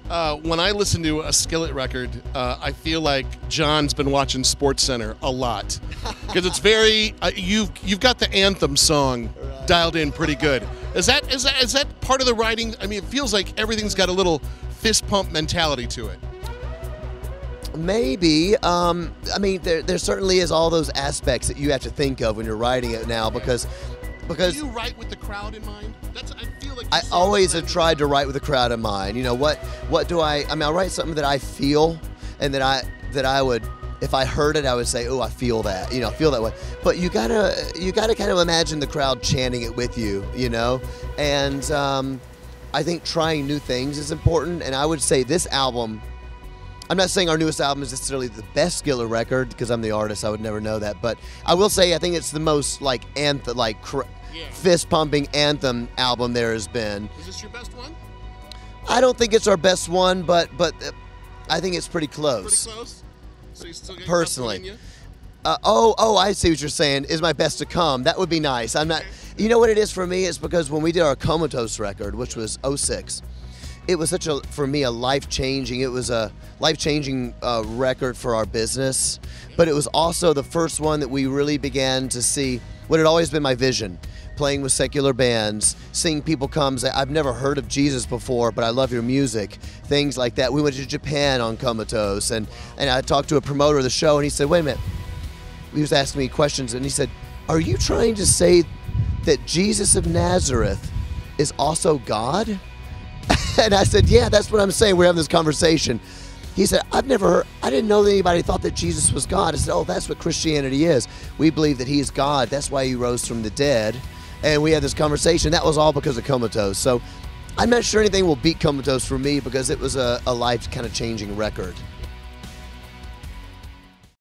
When I listen to a Skillet record, I feel like John's been watching Sports Center a lot because it's very you've got the anthem song dialed in pretty good. Is that part of the writing? I mean, it feels like everything's got a little fist pump mentality to it. Maybe. I mean, there certainly is all those aspects that you have to think of when you're writing it now because. Do you write with the crowd in mind? I feel like I always have tried to write with the crowd in mind. You know, what do I mean, I'll write something that I feel and that I would, if I heard it, I would say, oh, I feel that, I feel that way. But you gotta kind of imagine the crowd chanting it with you, and I think trying new things is important. And I would say this album, I'm not saying our newest album is necessarily the best Skillet record because I'm the artist. I would never know that, but I will say I think it's the most fist pumping anthem album there has been. Is this your best one? I don't think it's our best one, but I think it's pretty close. Pretty close. So you still get personally. I see what you're saying. Is my best to come? That would be nice. I'm not. You know what it is for me? It's because when we did our Comatose record, which was '06. It was for me, a life-changing. It was a life-changing record for our business, but it was also the first one that we really began to see what had always been my vision: playing with secular bands, seeing people come say, "I've never heard of Jesus before, but I love your music." Things like that. We went to Japan on Comatose, and I talked to a promoter of the show, and he said, "Wait a minute." He was asking me questions, and he said, "Are you trying to say that Jesus of Nazareth is also God?" And I said, yeah, that's what I'm saying. We're having this conversation. He said, I didn't know that anybody thought that Jesus was God. I said, oh, that's what Christianity is. We believe that he is God. That's why he rose from the dead. And we had this conversation. That was all because of Comatose. So I'm not sure anything will beat Comatose for me because it was a life kind of changing record.